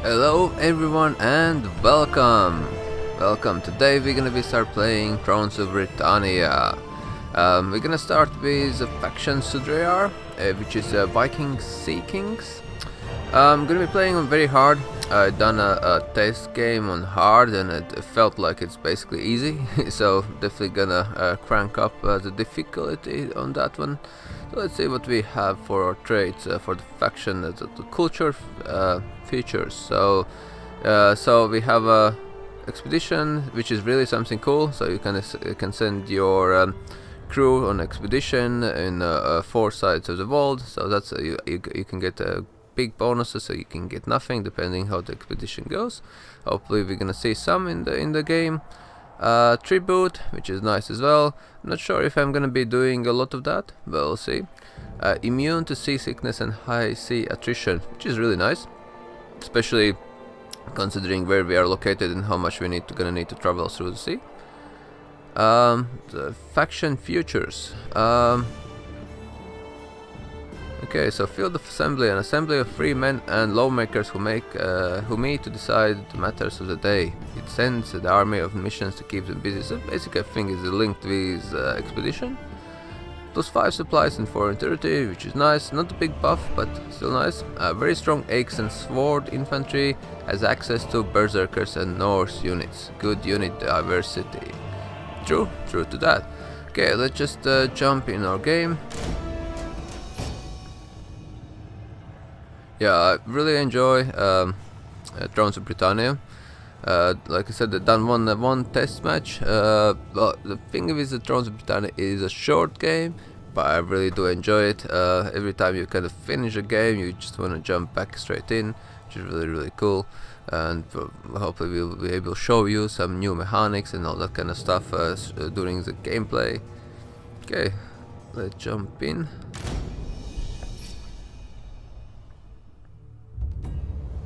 Hello everyone and welcome. Today we're gonna start playing Thrones of Britannia. We're gonna start with the faction Sudreyar, which is Viking Sea Kings. I'm gonna be playing on very hard. I done a test game on hard and it felt like it's basically easy, so definitely gonna crank up the difficulty on that one. So let's see what we have for our traits for the faction, the culture features. So we have a expedition, which is really something cool. So you can send your crew on expedition in 4 sides of the world. So that's you can get big bonuses, so you can get nothing depending how the expedition goes. Hopefully we're gonna see some in the game. Tribute, which is nice as well. I'm not sure if I'm gonna be doing a lot of that, but we'll see. Immune to seasickness and high sea attrition, which is really nice, especially considering where we are located and how much we gonna need to travel through the sea. The faction futures. Okay, so field of assembly, an assembly of free men and lawmakers who meet to decide the matters of the day. It sends the army of missions to keep them busy. So basically, I think it's linked with expedition. +5 supplies in foreign territory, which is nice. Not a big buff, but still nice. Very strong axe and sword infantry, has access to Berserkers and Norse units. Good unit diversity. True to that. Okay, let's just jump in our game. Yeah, I really enjoy Thrones of Britannia. Like I said, I've done one test match. Well, the thing with the Thrones of Britannia is a short game, but I really do enjoy it. Every time you kind of finish a game, you just want to jump back straight in, which is really cool. And hopefully we'll be able to show you some new mechanics and all that kind of stuff during the gameplay. Okay, let's jump in.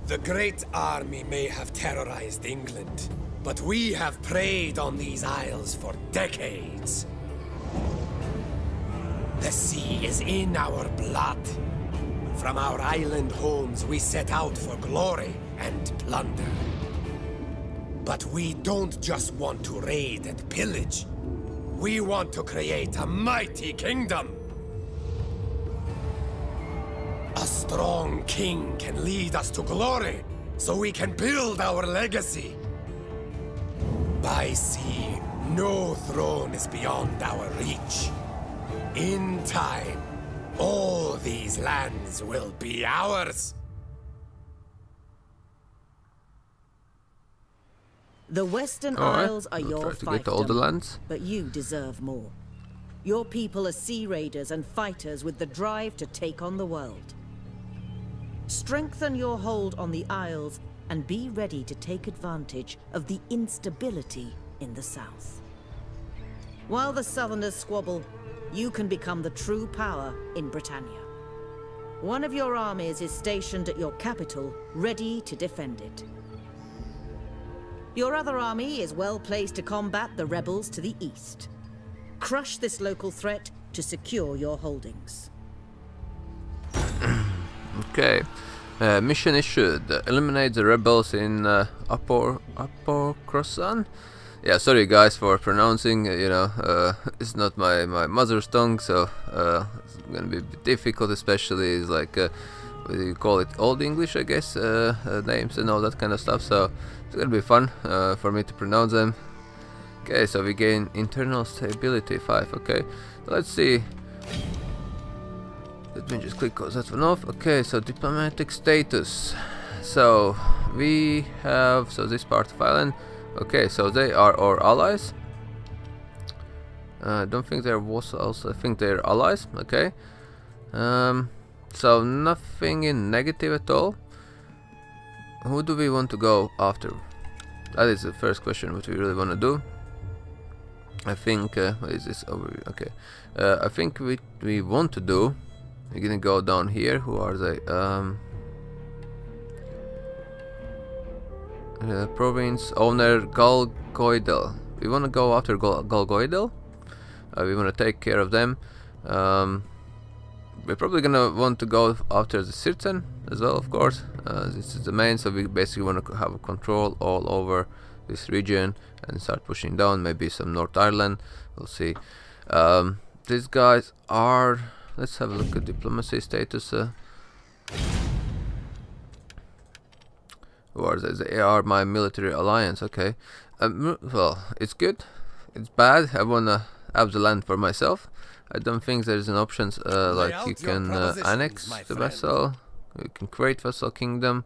The great army may have terrorized England, but we have preyed on these isles for decades. The sea is in our blood. From our island homes, we set out for glory and plunder. But we don't just want to raid and pillage. We want to create a mighty kingdom. A strong king can lead us to glory, so we can build our legacy. By sea, no throne is beyond our reach. In time, all these lands will be ours. The Western Isles are your fiefdom, but you deserve more. Your people are sea raiders and fighters with the drive to take on the world. Strengthen your hold on the Isles and be ready to take advantage of the instability in the south. While the Southerners squabble, you can become the true power in Britannia. One of your armies is stationed at your capital, ready to defend it. Your other army is well placed to combat the rebels to the east. Crush this local threat to secure your holdings. Okay, mission issued. Eliminate the rebels in Upper Crossan. Yeah, sorry guys for pronouncing. It's not my mother's tongue, so it's gonna be a bit difficult, especially is like what do you call it, Old English, I guess, names and all that kind of stuff. So it's gonna be fun for me to pronounce them. Okay, so we gain internal stability 5. Okay, let's see. Let me just click that one off. Okay, so diplomatic status. So we have this part of Ireland. Okay, so they are our allies. I don't think they're vassals. I think they're allies. Okay. So nothing in negative at all. Who do we want to go after? That is the first question. What we really want to do. I think. What is this overview? Okay. I think we want to do. We're gonna go down here. Who are they? Province owner Galgoidel. We want to go after Galgoidel. We want to take care of them. We're probably gonna want to go after the Sirten. as well, of course. This is the main, so we basically want to have a control all over this region and start pushing down, maybe some North Ireland, we'll see. These guys are, let's have a look at diplomacy status. Or they are my military alliance, okay. Well, it's good, it's bad. I wanna have the land for myself. I don't think there's an option like you can annex the vessel. You can create vassal kingdom.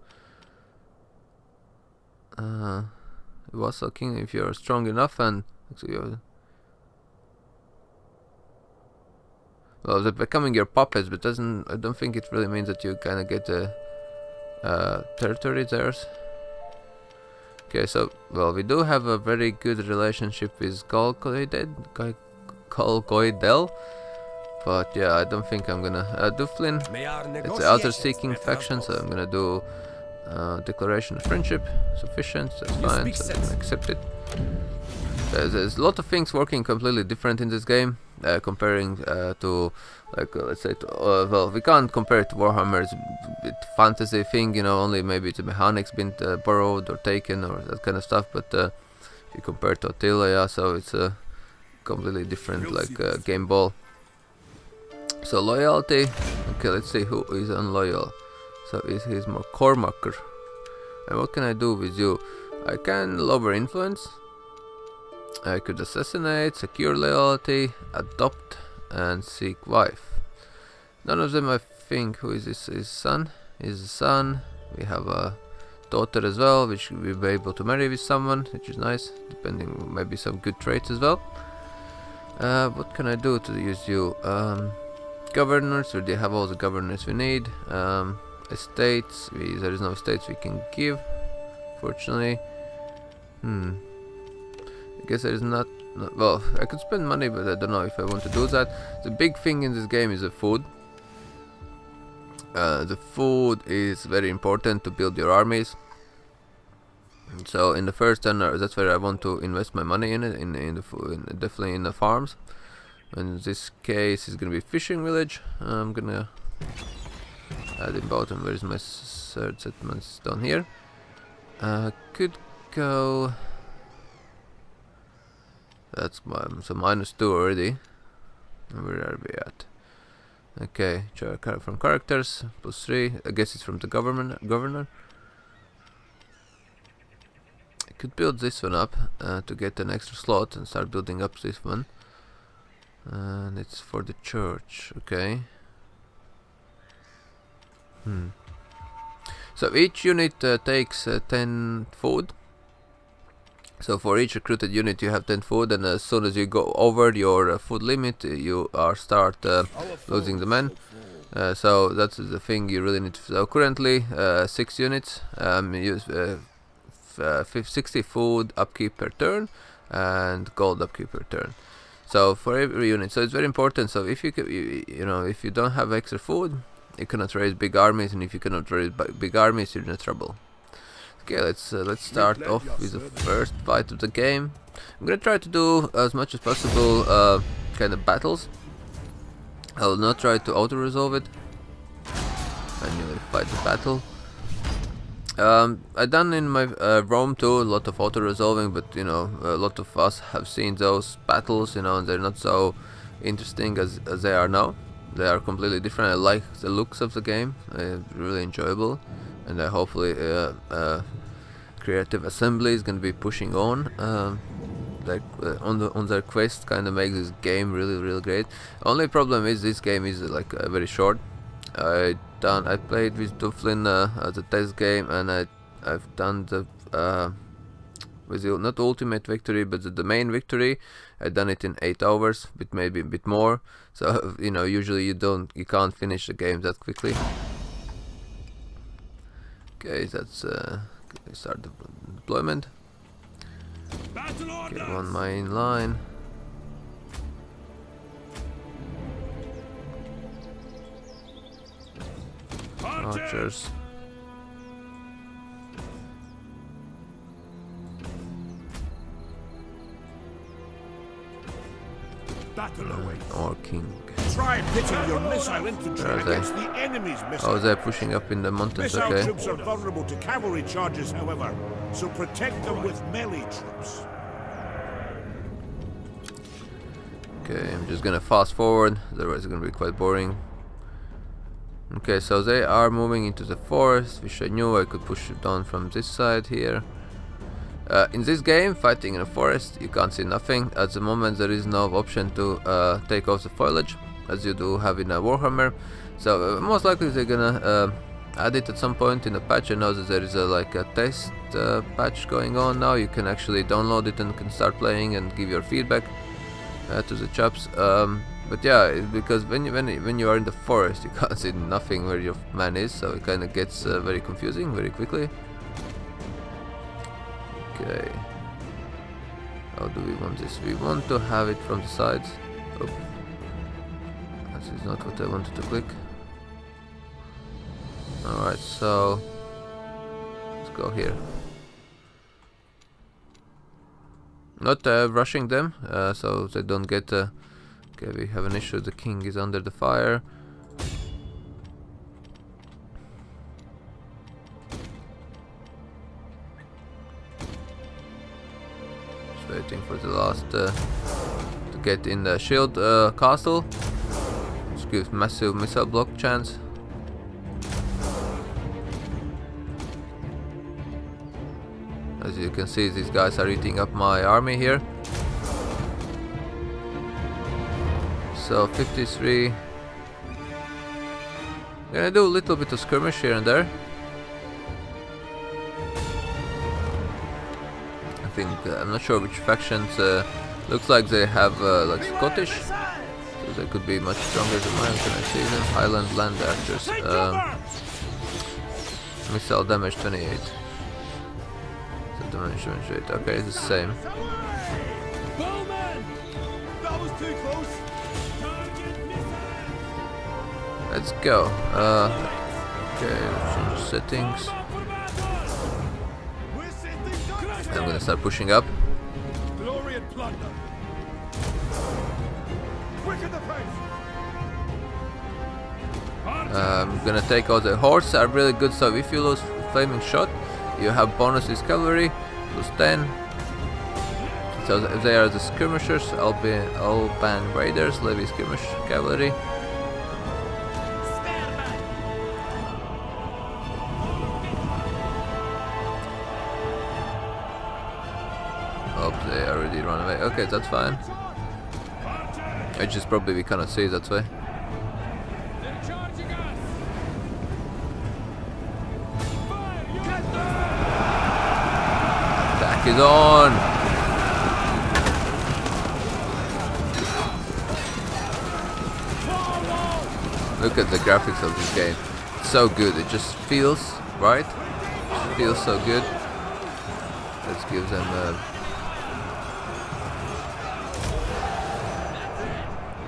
Vassal kingdom if you're strong enough, and well, they're becoming your puppets, but I don't think it really means that you kind of get the territory theirs. Okay, so well, we do have a very good relationship with Golgoidel, but yeah, I don't think I'm gonna Duflin. It's the other seeking faction, so I'm gonna do declaration of friendship. Sufficient, that's fine. So I'm gonna accept it. There's a lot of things working completely different in this game, comparing to, like, let's say, well, we can't compare it to Warhammer's fantasy thing, you know, only maybe the mechanics been borrowed or taken or that kind of stuff, but if you compare to Attila, yeah, so it's a completely different, like, game ball. So loyalty, okay, let's see who is unloyal. So he's more Cormacher. And what can I do with you? I can lower influence. I could assassinate, secure loyalty, adopt, and seek wife. None of them, I think. Who is this? His son? His son. We have a daughter as well, which we'll be able to marry with someone, which is nice, depending, maybe some good traits as well. What can I do to use you? Governors, we have all the governors we need. Estates, there is no estates we can give, fortunately. I guess there is not, well, I could spend money, but I don't know if I want to do that. The big thing in this game is the food. The food is very important to build your armies. So in the first turn, that's where I want to invest my money in it, in the food, definitely in the farms. In this case, it's gonna be fishing village. I'm gonna add in bottom. Where is my third settlements? Down here. Could go. That's so -2 already. Where are we at? Okay, from characters +3. I guess it's from the governor. I could build this one up to get an extra slot and start building up this one. And it's for the church, okay. So each unit takes 10 food. So for each recruited unit you have 10 food, and as soon as you go over your food limit, you start losing the men. So that's the thing you really need to. So currently 6 units use 60 food upkeep per turn and gold upkeep per turn. So for every unit, so it's very important. So if if you don't have extra food, you cannot raise big armies, and if you cannot raise big armies, you're in trouble. Okay, let's start off with the first fight of the game. I'm gonna try to do as much as possible kind of battles. I will not try to auto-resolve it. Manually fight the battle. I done in my Rome too a lot of auto-resolving, but a lot of us have seen those battles, and they're not so interesting as they are now. They are completely different. I like the looks of the game. Really enjoyable, and hopefully Creative Assembly is going to be pushing on. On their quest, kind of makes this game really great. Only problem is this game is very short. I played with Duflin as a test game, and I've done the with the, not ultimate victory, but the main victory. I done it in 8 hours, but maybe a bit more. So usually you can't finish the game that quickly. Okay, that's start the deployment. Get one main line. Archers. battle awaits. Or king. Try pitting your missile infantry Where are they? against the enemy's missile. Oh, they're pushing up in the mountains, Missile okay. troops are vulnerable to cavalry charges, however, so protect them with melee troops. Okay, I'm just gonna fast forward, otherwise it's gonna be quite boring. Okay, so they are moving into the forest, which I knew I could push it down from this side here. In this game, fighting in a forest, you can't see nothing. At the moment there is no option to take off the foliage, as you do have in a Warhammer. So most likely they're gonna add it at some point in a patch. I know that there is like a test patch going on now. You can actually download it and can start playing and give your feedback to the chaps. But yeah, because when you are in the forest, you can't see nothing where your man is, so it kind of gets very confusing very quickly. Okay. How do we want this? We want to have it from the sides. Oh. This is not what I wanted to click. Alright, so let's go here. Not rushing them, so they don't get... okay, we have an issue. The king is under the fire. Waiting for the last to get in the shield castle, which gives massive missile block chance. As you can see, these guys are eating up my army here. So 53. I'm gonna do a little bit of skirmish here and there. I'm not sure which factions. Looks like they have like Scottish, so they could be much stronger than mine. Can I see them? Highland land actors. Missile damage 28. So damage 28. Okay, it's the same. Let's go. Okay, change settings. I'm gonna start pushing up. Glory and plunder. Quicken the pace. I'm gonna take out the horse. Are really good. So if you lose flaming shot, you have bonuses cavalry plus 10. So they are the skirmishers. Alban raiders, levy skirmish cavalry. They already run away. Okay, that's fine. I just probably we cannot see that way. Attack is on! Look at the graphics of this game. It's so good. It just feels right. It feels so good. Let's give them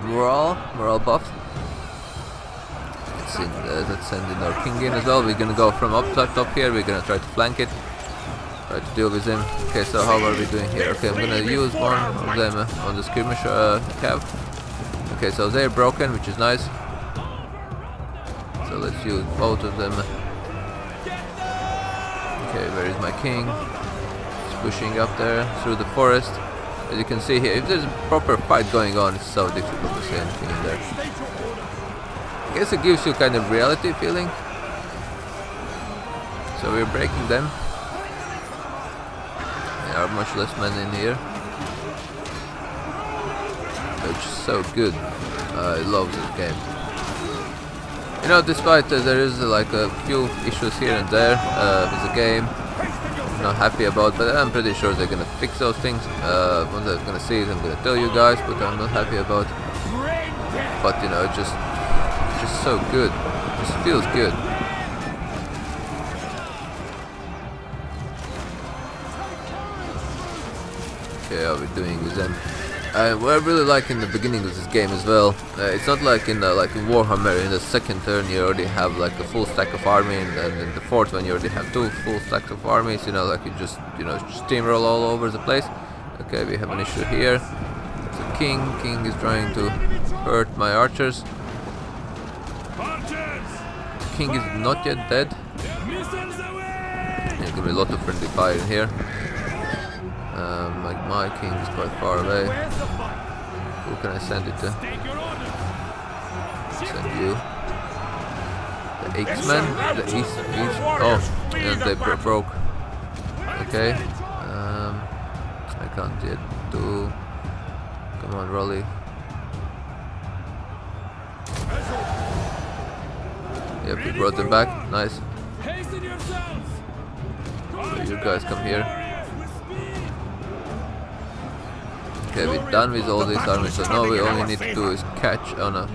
morale buff. Let's send in our king in as well. We're gonna go from up top here. We're gonna try to flank it, try to deal with him. Okay, so how are we doing here? Okay, I'm gonna use one of them on the skirmish cav. Okay, so they're broken, which is nice. So let's use both of them. Okay, where is my king? He's pushing up there through the forest. As you can see here, if there's a proper fight going on, it's so difficult to see anything in there. I guess it gives you kind of reality feeling. So we're breaking them. There are much less men in here. Which is so good. I love this game. You know, despite there is like a few issues here and there with the game, I'm not happy about, but I'm pretty sure they're gonna fix those things. Once I'm gonna see it, I'm gonna tell you guys, but I'm not happy about. But you know, it's just so good. It just feels good. Okay, how are we doing with them? What I really like in the beginning of this game as well, it's not like in Warhammer. In the second turn you already have like a full stack of army, and in the fourth one you already have 2 full stacks of armies. You know, like you just steamroll all over the place. Okay, we have an issue here. the king. King is trying to hurt my archers. King is not yet dead. There's gonna be a lot of friendly fire in here. My king is quite far away. Who can I send it to? Send you. The X-Men? The East. Oh, and they broke. Okay. I can't yet do. Come on, Rolly. Yep, we brought them back. Nice. So you guys come here. Okay, we're done with all these armies, so now we only need to do is catch. Oh no,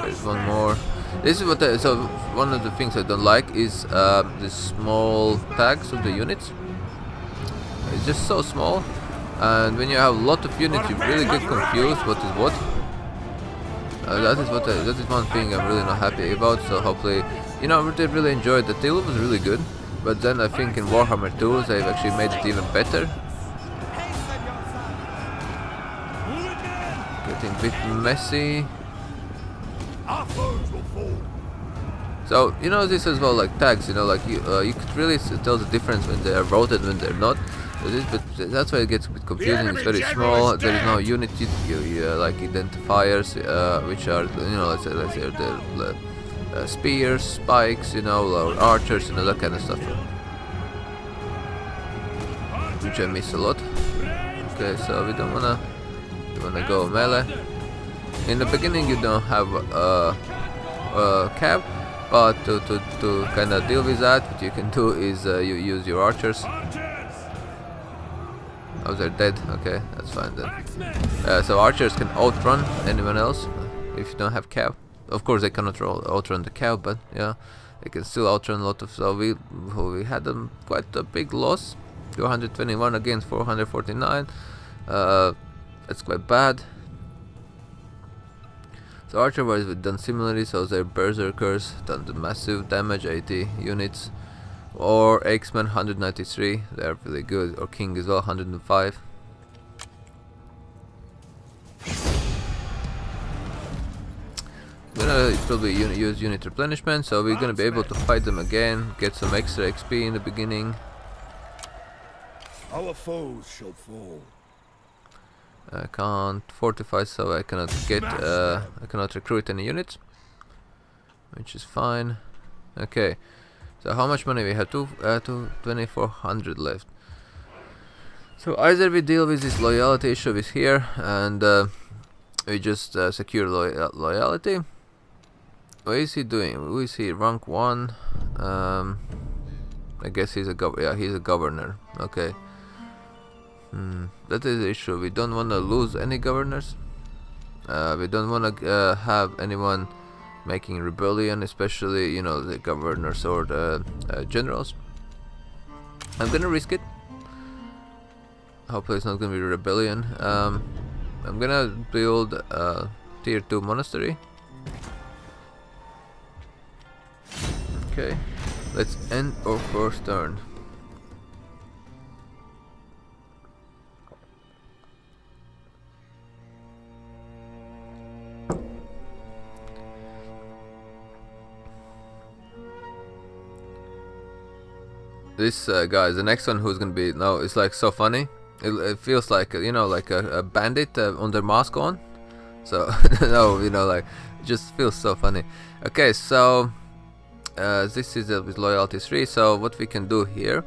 there's one more. This is what so one of the things I don't like is the small tags of the units. It's just so small, and when you have a lot of units, you really get confused what is what. That is one thing I'm really not happy about. So hopefully, you know, I really enjoyed. The deal was really good, but then I think in Warhammer 2 they've actually made it even better. Getting a bit messy. So you know this as well, like tags. You know, like you could really tell the difference when they are rotated when they're not. But that's why it gets a bit confusing. It's very small. There is no unit like identifiers, which are, you know, let's say the spears, spikes, you know, or archers, you know, that kind of stuff. Which I miss a lot. Okay, so we don't wanna go melee. In the beginning, you don't have cap, but to kind of deal with that, what you can do is you use your archers. Oh, they're dead. Okay, that's fine then. So archers can outrun anyone else if you don't have cap. Of course, they cannot outrun the cap, but yeah, they can still outrun a lot of. So we had quite a big loss, 221 against 449. That's quite bad. So archer-wise, we've done similarly. So they're Berserkers, done the massive damage, 80 units. Or X-Men 193, they're really good. Or King as well, 105. We're gonna probably use unit replenishment, so we're gonna be able to fight them again, get some extra XP in the beginning. Our foes shall fall. I can't fortify, so I cannot get. I cannot recruit any units, which is fine. Okay. So how much money we have? 2,400 left. So either we deal with this loyalty issue with here, and we just secure loyalty. What is he doing? Who is he? Rank 1. I guess he's a he's a governor. Okay. That is the issue. We don't want to lose any governors. We don't want to have anyone making rebellion, especially, you know, the governors or the generals. I'm gonna risk it. Hopefully it's not gonna be a rebellion. I'm gonna build a tier 2 monastery. Okay, let's end our first turn. This guy is the next one who's gonna be. No, it's like so funny. It feels like, you know, like a bandit on their mask on. So no, you know, like it just feels so funny. Okay, so this is with loyalty 3. So what we can do here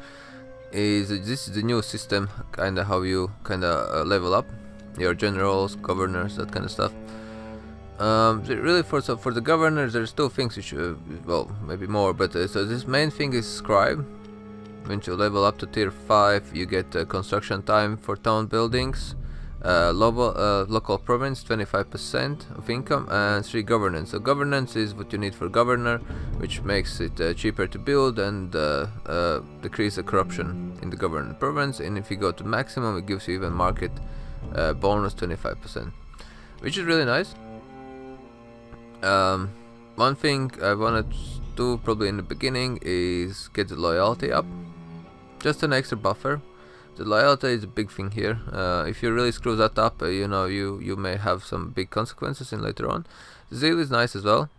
is this is the new system, kind of how you kind of level up your generals, governors, that kind of stuff. Really for the governors, there's 2 things you should, well, maybe more, but so this main thing is scribe. When you level up to tier 5, you get construction time for town buildings, local province, 25% of income, and 3 governance. So governance is what you need for governor, which makes it cheaper to build and decrease the corruption in the governed province. And if you go to maximum, it gives you even market bonus 25%, which is really nice. One thing I wanted to do probably in the beginning is get the loyalty up. Just an extra buffer. The loyalty is a big thing here. If you really screw that up, you know, you may have some big consequences in later on. Zeal is nice as well,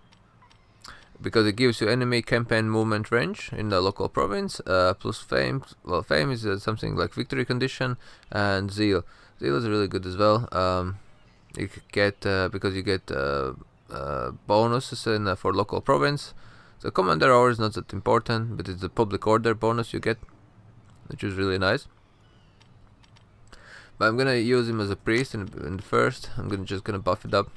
because it gives you enemy campaign movement range in the local province, plus fame. Well, fame is something like victory condition, and zeal. Zeal is really good as well. You could get because you get bonuses in for local province. So commander hour is not that important, but it's the public order bonus you get, which is really nice. But I'm gonna use him as a priest in the first. I'm just gonna buff it up.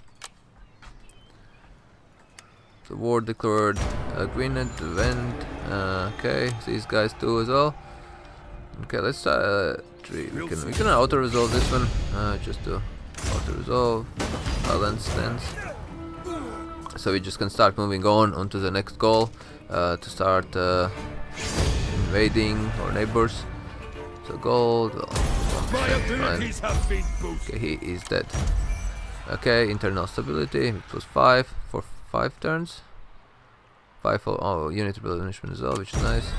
The war declared, agreement, event. Okay, these guys too as well. Okay, let's we can auto resolve this one. Just to auto resolve, balance stance. So we just can start moving on onto the next goal to start invading our neighbors. So gold. Okay, he is dead. Okay, internal stability. It was 5 for 5 turns. 5 for unit replenishment as well, which is nice.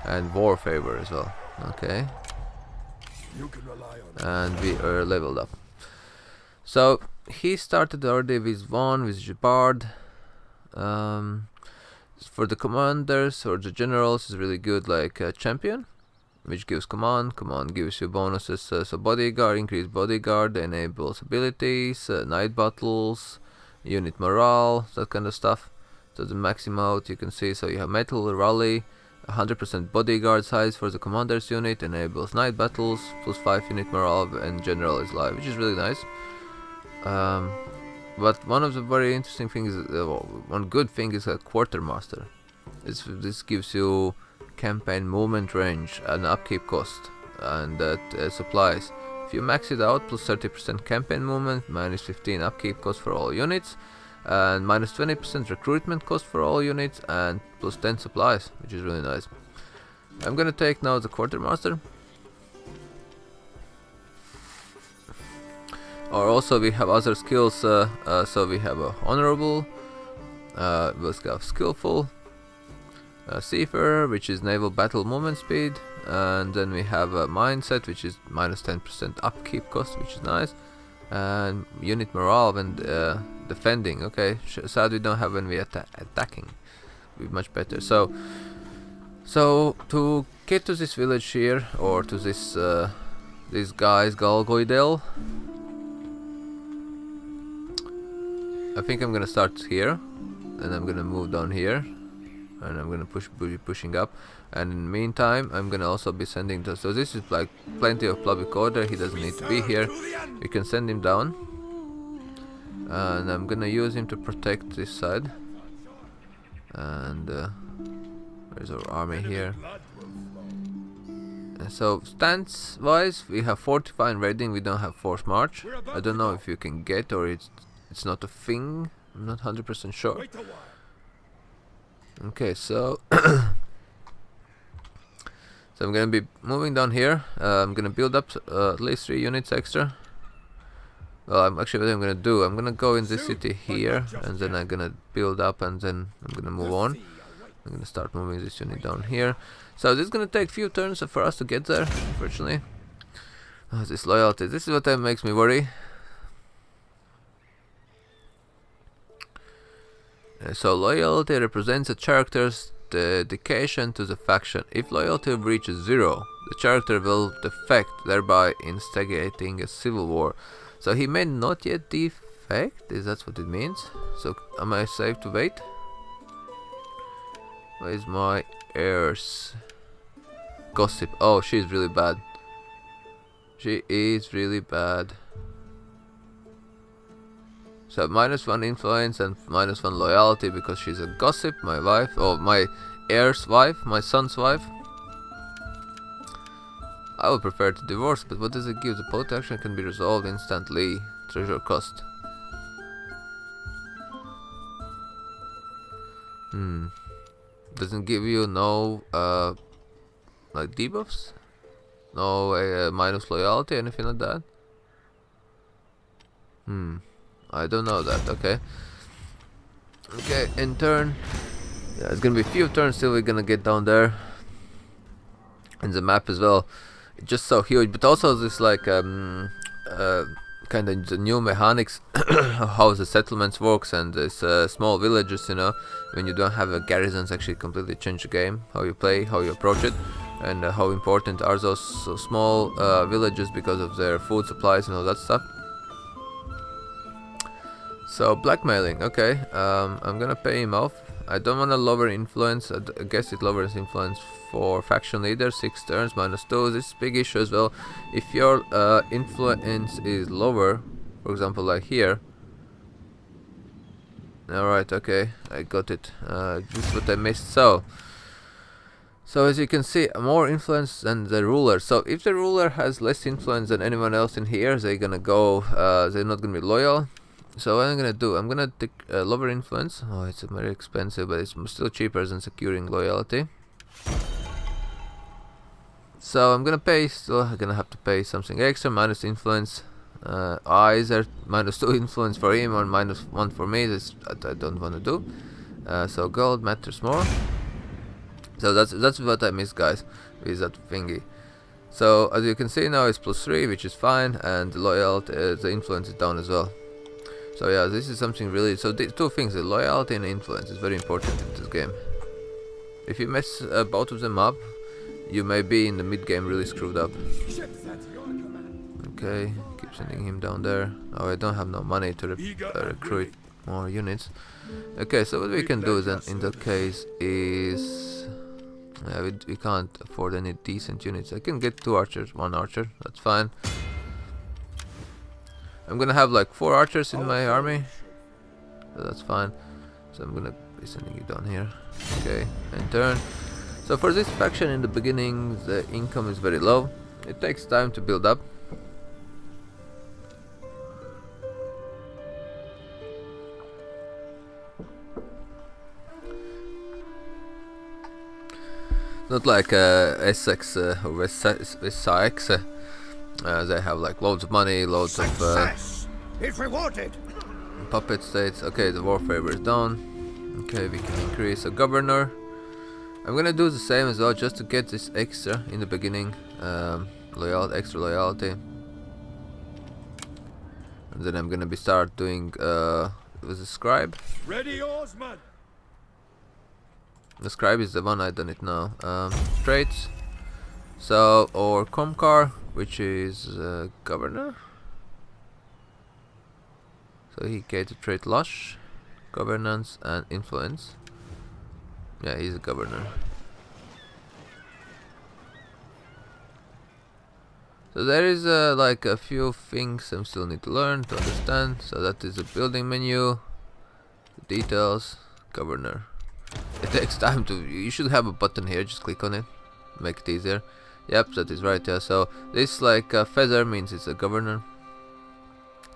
And war favor as well. Okay. And we are leveled up. So he started already with 1 with Jabard. For the commanders or the generals is really good, like champion, which gives command. Command gives you bonuses. So bodyguard, increased bodyguard, enables abilities, night battles, unit morale, that kind of stuff. So the maximum out you can see. So you have metal rally, 100% bodyguard size for the commander's unit, enables night battles, plus 5 unit morale, and general is live, which is really nice. But one of the very interesting things, one good thing is a quartermaster. This gives you campaign movement range and upkeep cost and supplies. If you max it out, plus 30% campaign movement, minus 15 upkeep cost for all units, and minus 20% recruitment cost for all units, and plus 10 supplies, which is really nice. I'm gonna take now the quartermaster. Or also we have other skills, so we have honorable, we have skillful, seafarer, which is naval battle movement speed, and then we have a mindset, which is minus 10% upkeep cost, which is nice, and unit morale and defending. Okay, sad we don't have when we attacking, be much better. So to get to this village here, or to this these guys Galgoidel, I think I'm gonna start here, and I'm gonna move down here, and I'm gonna be pushing up, and in the meantime I'm gonna also be sending so this is like plenty of public order. He doesn't need to be here, we can send him down, and I'm gonna use him to protect this side. And there's our army here. And so stance wise, we have fortifying raiding, we don't have force march. I don't know if you can get, or it's not a thing, I'm not 100% sure. Okay, so so I'm gonna be moving down here. I'm gonna build up at least 3 units extra. Well, what I'm gonna do, I'm gonna go in this city here, and then I'm gonna build up, and then I'm gonna move on. I'm gonna start moving this unit down here. So this is gonna take few turns for us to get there, unfortunately. Oh, this loyalty, this is what makes me worry. So loyalty represents a character's dedication to the faction. If loyalty reaches 0, the character will defect, thereby instigating a civil war. So he may not yet defect, is that what it means? So am I safe to wait? Where's my heirs? Gossip. Oh, she's really bad. She is really bad. So -1 influence and -1 loyalty because she's a gossip, my wife, or my heir's wife, my son's wife. I would prefer to divorce, but what does it give? The political action can be resolved instantly. Treasure cost. Doesn't give you no like debuffs, no minus loyalty, anything like that. I don't know that. Okay. Okay, in turn. Yeah, it's gonna be a few turns till we're gonna get down there. And the map as well. It's just so huge. But also this like kind of the new mechanics how the settlements works, and this small villages, you know, when you don't have a garrisons, actually completely change the game, how you play, how you approach it, and how important are those small villages because of their food supplies and all that stuff. So blackmailing, okay, I'm gonna pay him off. I don't want to lower influence. I guess it lowers influence for faction leader, 6 turns, -2. This is a big issue as well. If your influence is lower, for example like here. Alright, okay, I got it. This is what I missed. So as you can see, more influence than the ruler. So if the ruler has less influence than anyone else in here, they're gonna go, they're not gonna be loyal. So what I'm gonna do, I'm gonna take lower influence. Oh, it's very expensive, but it's still cheaper than securing loyalty. So I'm gonna pay, still I'm gonna have to pay something extra, minus influence. Eyes are -2 influence for him or -1 for me. This I don't want to do. So gold matters more. So that's what I miss, guys, with that thingy. So as you can see now, it's +3, which is fine, and the loyalty, the influence is down as well. So yeah, this is something really. So two things: the loyalty and influence is very important in this game. If you mess both of them up, you may be in the mid game really screwed up. Okay, keep sending him down there. Oh, I don't have no money to recruit more units. Okay, so what we can do then in that case is we can't afford any decent units. I can get 2 archers, 1 archer. That's fine. I'm gonna have like 4 archers in my army, so that's fine. So I'm gonna be sending you down here. Okay, and turn. So for this faction in the beginning, the income is very low. It takes time to build up. Not like Essex or West Sussex. They have like loads of money, loads of It's rewarded. puppet states. Okay, the war favor is down. Okay, we can increase a governor. I'm gonna do the same as well, just to get this extra in the beginning, extra loyalty. And then I'm gonna start doing with the scribe. Ready, Osman. The scribe is the one I done it now. Traits. So, or Comcar, which is governor. So he gets a trait lush, governance, and influence. Yeah, he's a governor. So there is like a few things I still need to learn to understand. So that is the building menu, the details, governor. It takes time to. You should have a button here. Just click on it, make it easier. Yep, that is right. Yeah. So this like feather means it's a governor.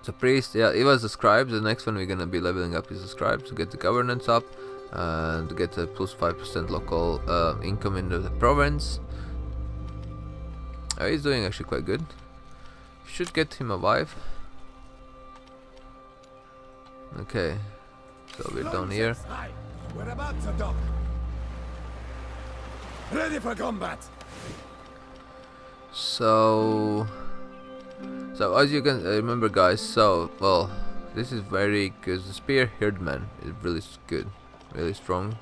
So priest. Yeah, it was the scribe. The next one we're gonna be leveling up is the scribe to get the governance up and to get a +5% local income in the province. Oh, he's doing actually quite good. Should get him a wife. Okay, so we're down here. We're about to dock. Ready for combat. So as you can remember, guys, well, this is very good. The spear herdman is really good, really strong.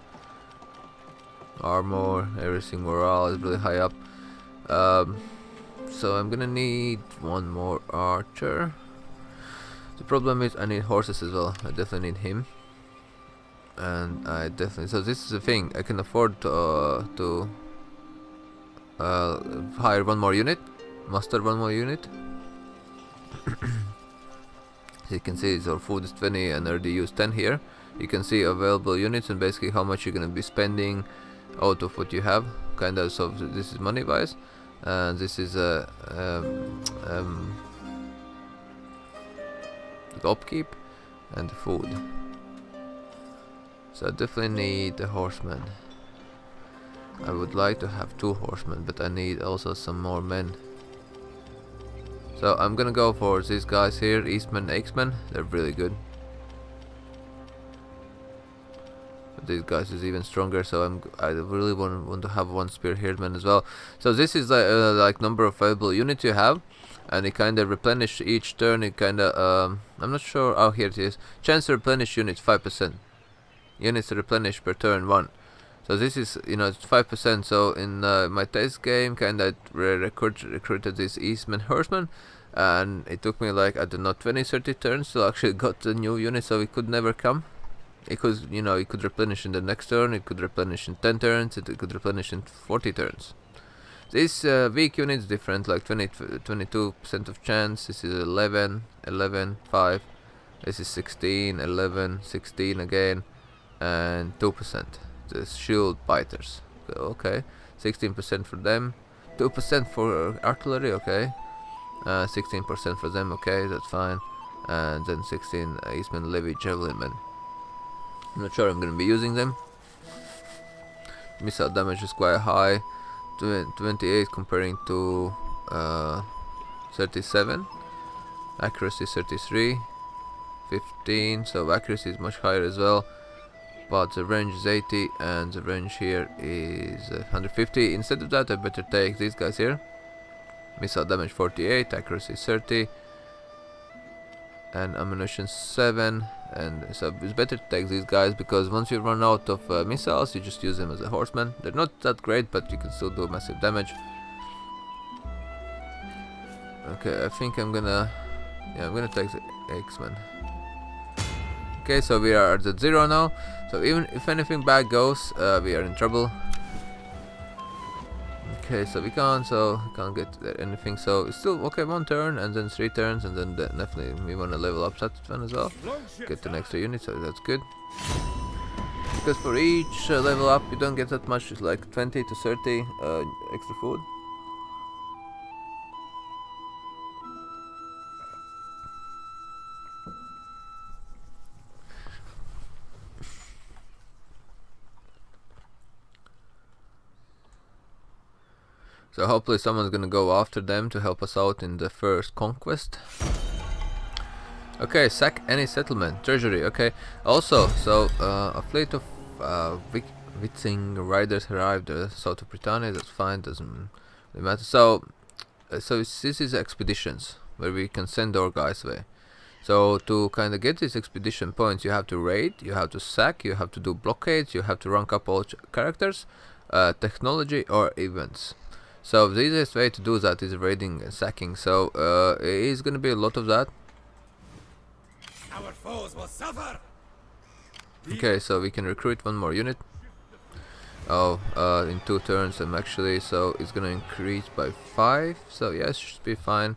Armor, everything, morale is really high up. So I'm gonna need 1 more archer. The problem is I need horses as well. I definitely need him. And I definitely, so this is the thing, I can afford to hire 1 more unit, muster 1 more unit. As you can see, our food is 20 and I already used 10 here. You can see available units and basically how much you're gonna be spending out of what you have, kind of. So this is money wise, and this is the upkeep and the food. So I definitely need a horseman. I would like to have 2 horsemen, but I need also some more men. So I'm gonna go for these guys here, Eastmen, Axemen. They're really good. these guys is even stronger. So I really want to have one spear herdman as well. So this is like number of available units you have, and it kind of replenish each turn. It kind of I'm not sure. Oh, here it is. Chance to replenish units 5%. Units replenish per turn 1. So this is, you know, it's 5%. So in my test game, kind of recruited this Eastman horseman, and it took me like, I don't know, 20-30 turns to actually got the new unit. So it could never come. It could, you know, it could replenish in the next turn. It could replenish in 10 turns. It could replenish in 40 turns. This weak unit is different, like 22% of chance. This is 11, 11, 5. This is 16, 11, 16 again, and 2%. The shield biters. So, okay, 16% for them, 2% for artillery. Okay, 16% for them. Okay, that's fine. And then 16 Eastman levy javelin men. I'm not sure I'm gonna be using them. Missile damage is quite high, 28 comparing to 37. Accuracy 33, 15. So accuracy is much higher as well. But the range is 80 and the range here is 150. Instead of that, I better take these guys here. Missile damage 48, accuracy 30, and ammunition 7. And so it's better to take these guys, because once you run out of missiles, you just use them as a horseman. They're not that great, but you can still do massive damage. Okay, I think I'm gonna take the X-Men. Okay, so we are at 0 now. So even if anything bad goes, we are in trouble. Okay, so we can't get anything. So it's still okay. 1 turn and then 3 turns, and then definitely we want to level up that one as well. Get an extra unit, so that's good. Because for each level up, you don't get that much. It's like 20 to 30 extra food. So hopefully someone's gonna go after them to help us out in the first conquest. Okay, sack any settlement, treasury. Okay. Also, so a fleet of Viking riders arrived south of Britannia. That's fine, doesn't really matter. So this is expeditions where we can send our guys away. So to kind of get these expedition points, you have to raid, you have to sack, you have to do blockades, you have to rank up all characters, technology or events. So the easiest way to do that is raiding and sacking. So it is going to be a lot of that. Our foes will suffer. Okay, so we can recruit 1 more unit. Oh, in 2 turns I'm actually, so it's going to increase by 5. So yes, should be fine.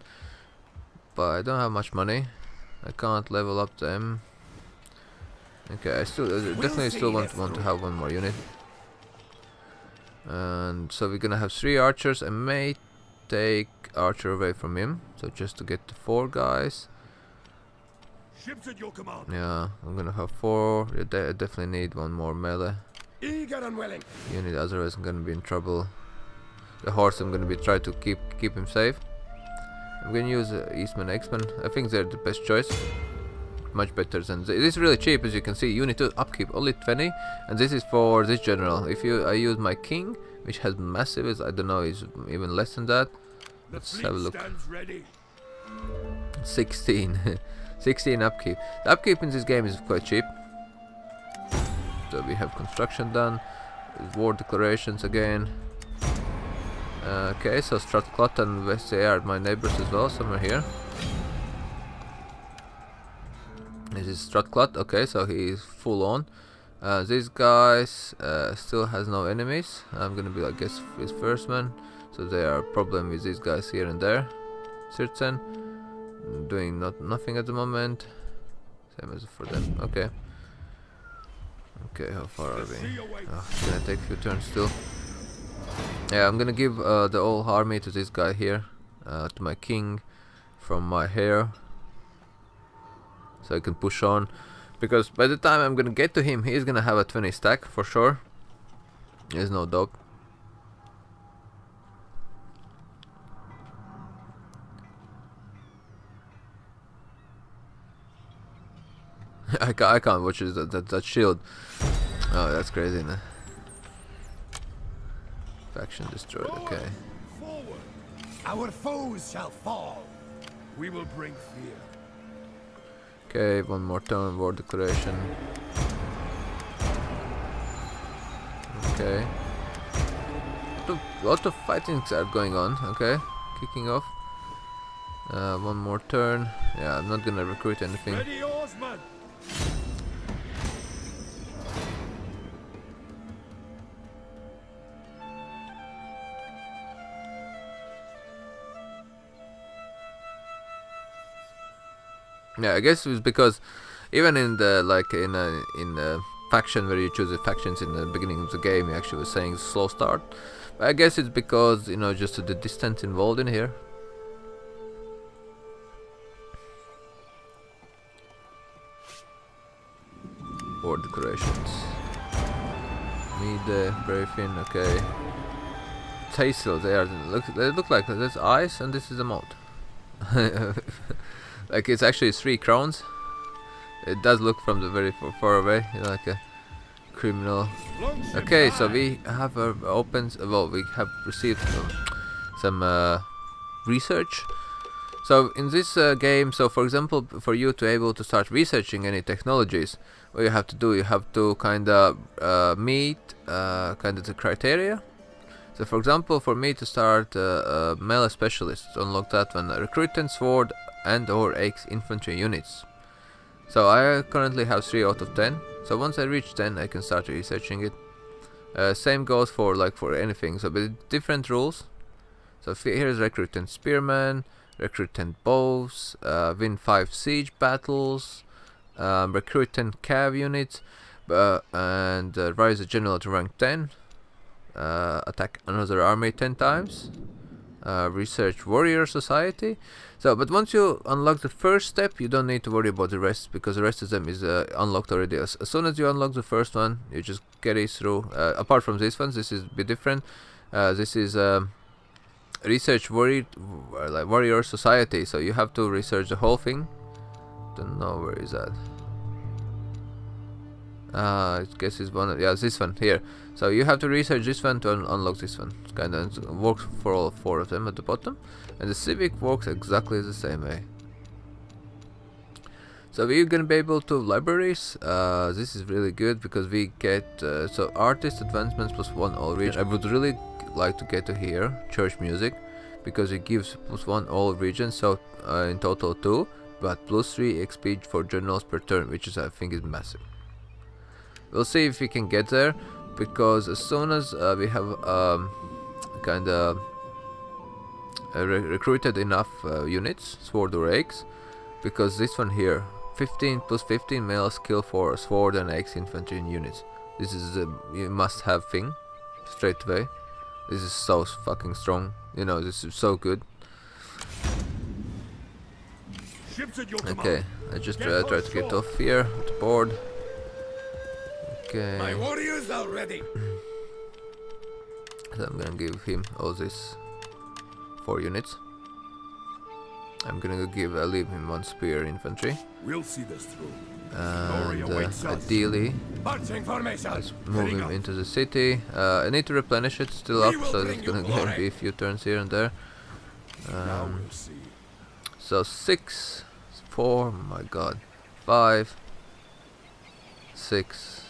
But I don't have much money. I can't level up them. Okay, I definitely still want to have 1 more unit. And so we're gonna have 3 archers. I may take archer away from him, so just to get to 4 guys. Ships at your command. Yeah, I'm gonna have 4. I definitely need 1 more melee Eager and willing. unit, otherwise I'm gonna be in trouble. The horse, I'm gonna be trying to keep him safe. I'm gonna use Eastman X-Men. I think they're the best choice. Much better than this is really cheap, as you can see. Unit 2 upkeep only 20, and this is for this general. If I use my king, which has massive, I don't know, is even less than that. Let's have a look. 16 16 upkeep. The upkeep in this game is quite cheap. So we have construction done, war declarations again. Okay, so Stratclot and Vestey are my neighbors as well, somewhere here. This is Stratclot. Okay, so he's full on. These guys still has no enemies. I'm gonna be, I guess, his first man. So there are problem with these guys here and there. Sirtsen doing nothing at the moment. Same as for them. Okay. Okay, how far are we? Oh, it's gonna take a few turns still. Yeah, I'm gonna give the whole army to this guy here, to my king, from my heir, so I can push on. Because by the time I'm gonna get to him, he's gonna have a 20 stack for sure. There's no doubt. I can't watch that shield. Oh, that's crazy, no? Faction destroyed, okay. Forward. Our foes shall fall. We will bring fear. Okay, one more turn, war declaration. Okay. Lot of fightings are going on, okay. Kicking off. One more turn. Yeah, I'm not gonna recruit anything. Ready, oarsmen. Yeah, I guess it was because even in the in a faction where you choose the factions in the beginning of the game, you actually was saying slow start. But I guess it's because, you know, just the distance involved in here. War decorations. Mide, Brayfin, okay. Tassel, they look like there's ice and this is a moat. Like it's actually 3 crowns. It does look from the very far away, you know, like a criminal. Okay, so we have we have received some research. So in this game, so for example, for you to able to start researching any technologies, what you have to do, you have to kind of meet kind of the criteria. So for example, for me to start melee specialist, unlock that one, recruiting sword and or axe infantry units. So I currently have 3 out of 10. So once I reach 10, I can start researching it. Same goes for anything. So with different rules. So here's recruiting spearman, recruiting bows, win 5 siege battles, recruiting cav units, and rise a general to rank 10. Attack another army 10 times. Research warrior society. So, but once you unlock the first step, you don't need to worry about the rest, because the rest of them is unlocked already. As soon as you unlock the first one, you just get it through. Apart from these ones, this is a bit different. This is research warrior society, so you have to research the whole thing. Don't know where is that. I guess it's this one here. So you have to research this one to unlock this one. It kind of works for all 4 of them at the bottom, and the civic works exactly the same way. So we're gonna be able to libraries. This is really good because we get so artist advancements +1 all region. I would really like to get to here church music, because it gives +1 all regions. So in total 2, but +3 XP for generals per turn, which is I think is massive. We'll see if we can get there, because as soon as we have kind of recruited enough units, sword or axe, because this one here, 15 + 15 male skill for sword and axe infantry units. This is a must-have thing, straight away. This is so fucking strong, you know, this is so good. Okay, I just try to get off here, the board. Okay. My warriors are ready. So I'm gonna give him all these 4 units. I'm gonna leave him 1 spear infantry. We'll see this through. And ideally, let's move him into the city. I need to replenish it, still up, so it's gonna be a few turns here and there. So 6, 4, my god, 5, 6,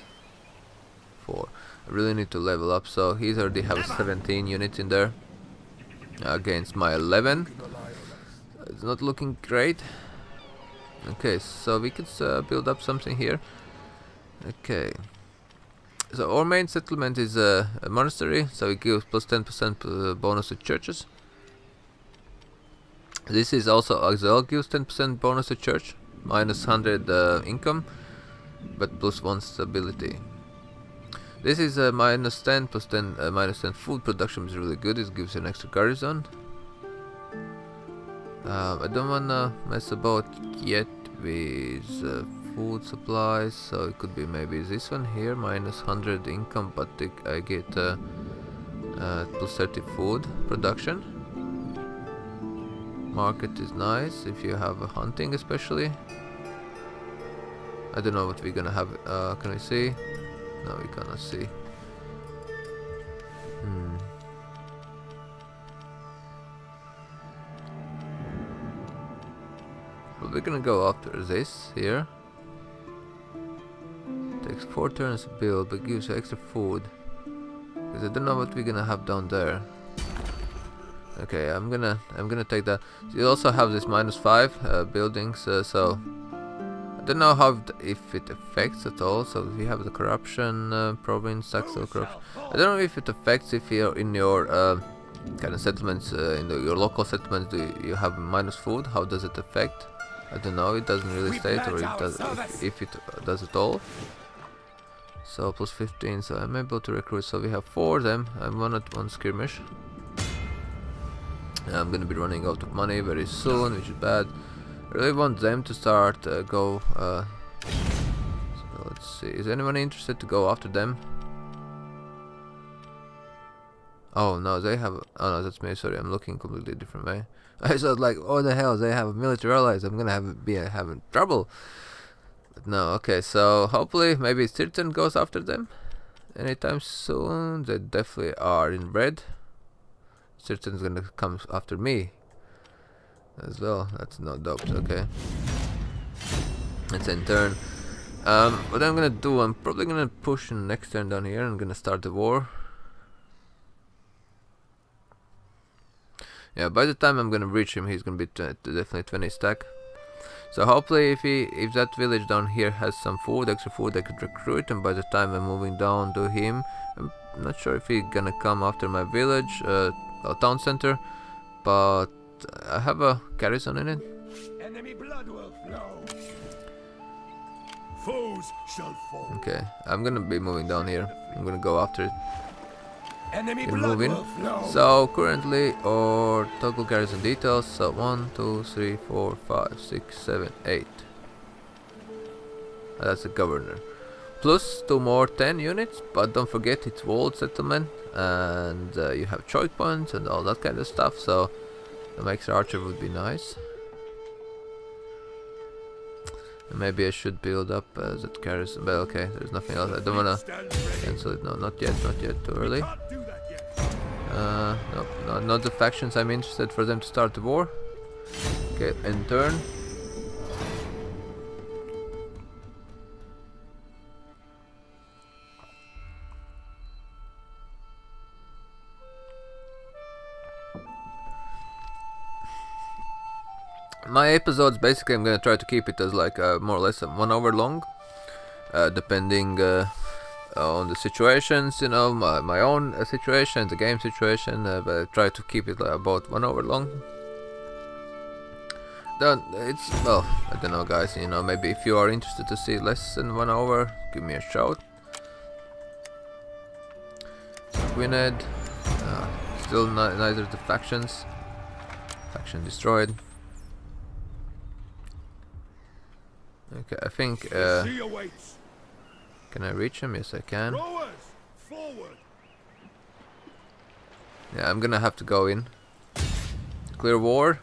4. I really need to level up, so he's already have 17 units in there against my 11. It's not looking great. Okay, so we could build up something here. Okay, so our main settlement is a monastery, so it gives +10% bonus to churches. This is also as well gives 10% bonus to church, -100 income, but +1 stability. This is -10 +10 -10 food production is really good. It gives an extra garrison. I don't wanna mess about yet with food supplies, so it could be maybe this one here, -100 income, but I get +30 food production. Market is nice if you have a hunting, especially. I don't know what we're gonna have. Can we see? No, we cannot see. Well, we're gonna go after this here. Takes 4 turns to build, but gives you extra food. Because I don't know what we're gonna have down there. Okay, I'm gonna take that. You also have this -5 buildings, so I don't know how if it affects at all. So we have the corruption province, Saxo corruption. I don't know if it affects if you're in your kind of settlements, your local settlements. Do you have minus food? How does it affect? I don't know. It doesn't really state, or it does if it does at all. So plus 15. So I'm able to recruit. So we have 4 of them. I'm 1 at 1 skirmish. I'm gonna be running out of money very soon, which is bad. I really want them to start go. So let's see. Is anyone interested to go after them? Oh no, they have. Oh no, that's me. Sorry, I'm looking completely different way. I thought like, oh the hell, they have military allies. I'm gonna be having trouble. But no, okay. So hopefully, maybe Stirton goes after them anytime soon. They definitely are in red. Stirton's gonna come after me as well. That's not dope. Okay, it's in turn. What I'm gonna do, I'm probably gonna push in next turn down here. I'm gonna start the war. Yeah, by the time I'm gonna reach him, he's gonna be definitely 20 stack. So hopefully, if that village down here has some food, extra food, I could recruit. And by the time I'm moving down to him, I'm not sure if he's gonna come after my village, town center, but I have a garrison in it. Enemy blood will flow. Foes shall fall. Okay, I'm gonna be moving down here. I'm gonna go after it. Enemy We're blood moving. will flow. So currently, our toggle garrison details. So 1, 2, 3, 4, 5, 6, 7, 8. That's the governor. Plus 2 more 10 units, but don't forget it's walled settlement, and you have choke points and all that kind of stuff. So the extra archer would be nice. And maybe I should build up that garrison. But okay, there's nothing else. I don't wanna cancel it. No, not yet. Not yet. Too early. Nope, no, not the factions I'm interested for them to start the war. Okay, end turn. My episodes, basically, I'm gonna try to keep it as like more or less 1 hour long, depending on the situations, you know, my own situation, the game situation, but I try to keep it like about 1 hour long. Then it's, well, I don't know guys, you know, maybe if you are interested to see less than 1 hour, give me a shout. Gwynedd, still neither of the factions. Faction destroyed. Okay, I think, can I reach him? Yes, I can. Yeah, I'm gonna have to go in. Clear war.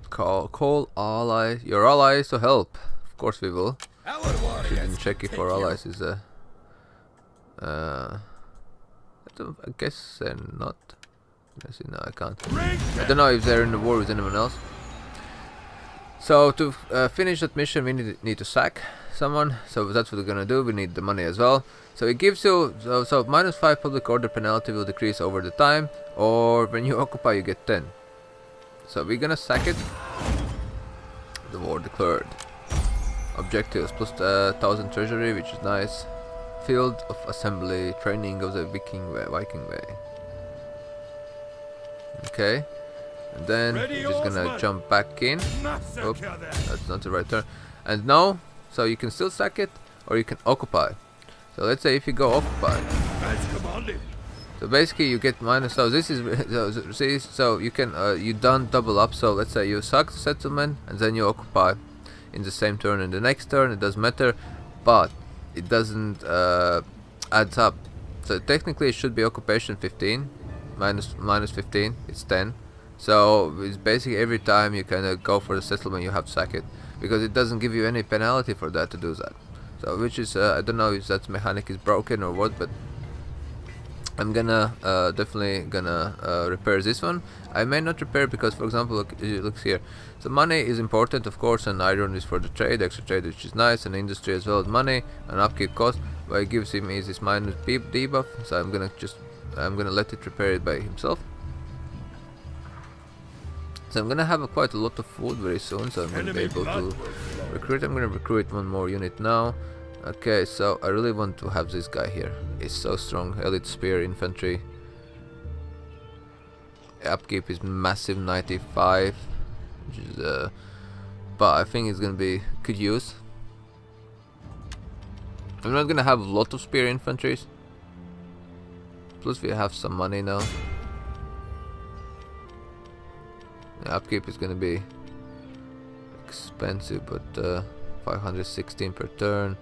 Call your allies to help. Of course we will. Didn't check if our allies is I guess they're not. Let's see, no, I can't. I don't know if they're in the war with anyone else. So to finish that mission, we need to sack someone. So that's what we're gonna do. We need the money as well. So it gives you so -5 public order penalty will decrease over the time, or when you occupy you get 10. So we're gonna sack it. The war declared. Objectives plus 1000 treasury, which is nice. Field of assembly, training of the Viking way. Okay. And then we're just gonna jump back in. Oh, that's not the right turn. And now, so you can still sack it, or you can occupy. So let's say if you go occupy. So basically you get minus. So this is so you can you don't double up. So let's say you sack the settlement and then you occupy in the same turn. In the next turn it doesn't matter, but it doesn't adds up. So technically it should be occupation 15 minus 15. It's 10. So it's basically every time you kind of go for the settlement you have to sack it, because it doesn't give you any penalty for that to do that. So which is I don't know if that mechanic is broken or what, but I'm gonna definitely gonna repair this one. I may not repair because, for example, look here. So money is important, of course, and iron is for the trade, extra trade, which is nice, and industry as well as money, and upkeep cost. But it gives him is this minus debuff, so I'm gonna let it repair it by himself. So I'm gonna have quite a lot of food very soon, so I'm gonna be able to recruit. I'm gonna recruit one more unit now. Okay, so I really want to have this guy here. He's so strong. Elite spear infantry. Upkeep is massive, 95, which is but I think it's gonna be good use. I'm not gonna have a lot of spear infantries. Plus we have some money now. The upkeep is gonna be expensive, but 516 per turn.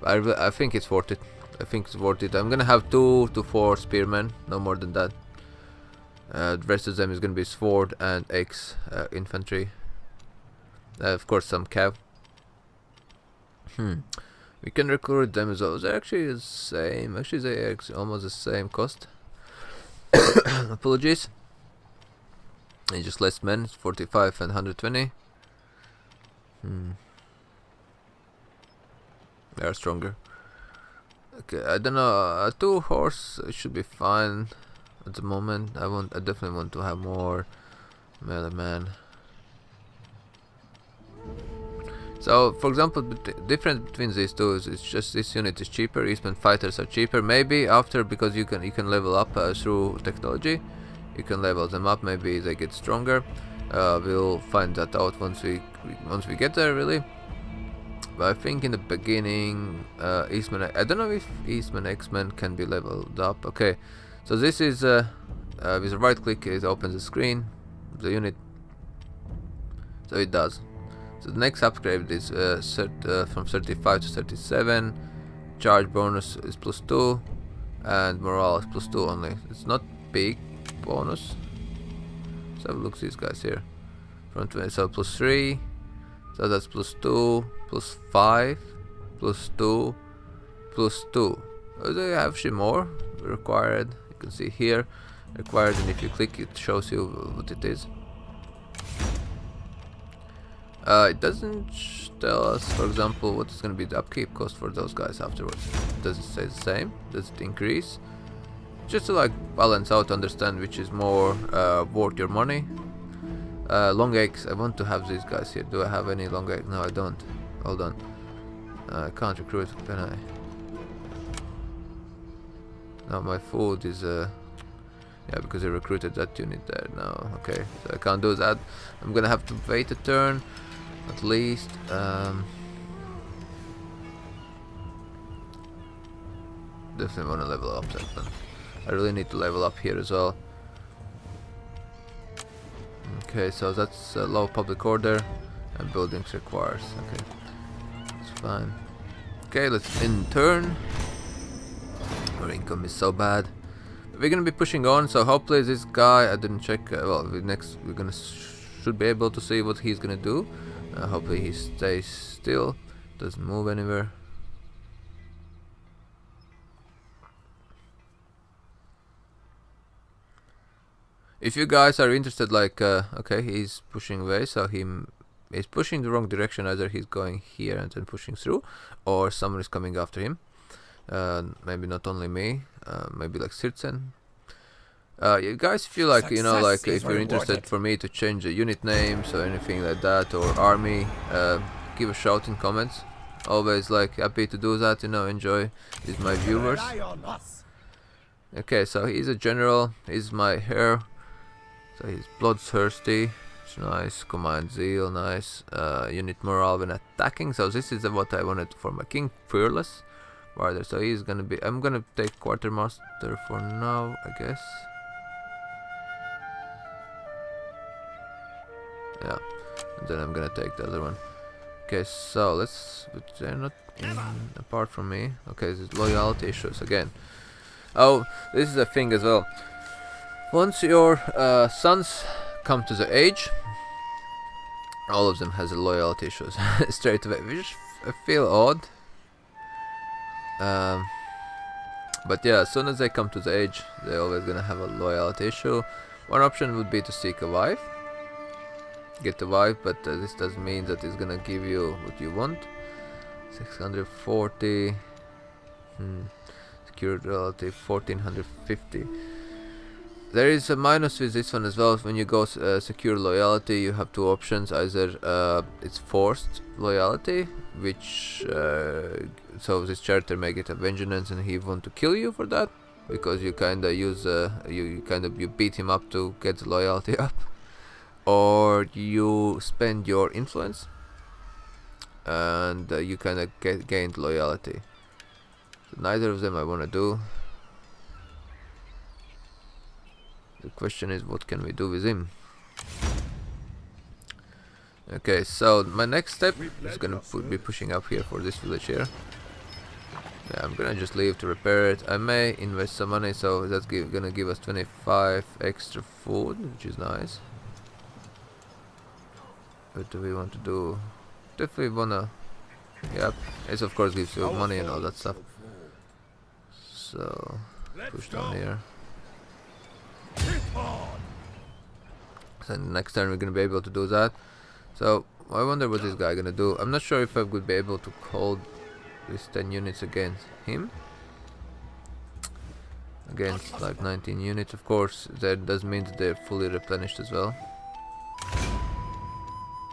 I think it's worth it. I think it's worth it. I'm gonna have 2 to 4 spearmen, no more than that. The rest of them is gonna be sword and X infantry. Of course, some cav. We can recruit them as well. They're actually the same. Actually, they're almost the same cost. Apologies. And just less men. It's 45 and 120. They are stronger. Okay, I don't know. 2 horse should be fine at the moment. I definitely want to have more melee man. So, for example, the difference between these two is it's just this unit is cheaper. Eastman fighters are cheaper. Maybe after, because you can level up through technology. You can level them up. Maybe they get stronger. We'll find that out once we get there, really. But I think in the beginning, Eastman. I don't know if Eastman X-Men can be leveled up. Okay, so this is with a right click, it opens the screen, the unit. So it does. So the next upgrade is from 35 to 37. Charge bonus is +2, and morale is +2 only. It's not big bonus. So have a look at these guys here. From 20, so +3. So that's +2, +5, +2, +2. They have actually more required. You can see here required, and if you click, it shows you what it is. It doesn't tell us, for example, what is going to be the upkeep cost for those guys afterwards. Does it say the same? Does it increase? Just to like balance out, understand which is more worth your money. Long eggs. I want to have these guys here. Do I have any long eggs? No, I don't. Hold on. I can't recruit, can I? No, my food is yeah, because I recruited that unit there now. Okay, so I can't do that. I'm gonna have to wait a turn at least. Definitely want to level up that one. I really need to level up here as well. Okay, so that's low public order and buildings requires. Okay, it's fine. Okay, let's in turn. Our income is so bad. We're gonna be pushing on, so hopefully this guy, I didn't check, well, we're gonna should be able to see what he's gonna do. Hopefully he stays still, doesn't move anywhere. If you guys are interested, like, okay, he's pushing away, so he's pushing the wrong direction. Either he's going here and then pushing through, or someone is coming after him. Maybe not only me, maybe like Sirtsen. You guys feel like, you know, like if you're interested for me to change the unit names or anything like that, or army, give a shout in comments. Always like happy to do that, you know, enjoy with my viewers. Okay, so he's a general, he's my heir. So he's bloodthirsty, it's nice, command zeal, nice, unit morale when attacking. So this is what I wanted for my king, fearless warrior. So he's gonna be, I'm gonna take quartermaster for now, I guess. Yeah, and then I'm gonna take the other one. Okay, so let's, but they're not in, apart from me. Okay, this is loyalty issues again. Oh, this is a thing as well. Once your sons come to the age, all of them has a loyalty issues straight away, which I feel odd. Um, but yeah, as soon as they come to the age, they're always gonna have a loyalty issue. One option would be to seek a wife, get a wife, but this doesn't mean that it's gonna give you what you want. 640. Secured loyalty 1450. There is a minus with this one as well. When you go secure loyalty, you have two options. Either it's forced loyalty, which so this character may get a vengeance and he want to kill you for that, because you kind of use you beat him up to get the loyalty up, or you spend your influence and you kind of gain loyalty. So neither of them I want to do. The question is, what can we do with him? Okay, so my next step is gonna be pushing up here for this village here. Yeah, I'm gonna just leave to repair it. I may invest some money, so that's gonna give us 25 extra food, which is nice. What do we want to do? Definitely wanna... Yep, it of course gives you money and all that stuff. So, push down here. So next turn we're gonna be able to do that. So I wonder what this guy gonna do. I'm not sure if I would be able to hold these 10 units against him. Against like 19 units, of course. That does mean that they're fully replenished as well.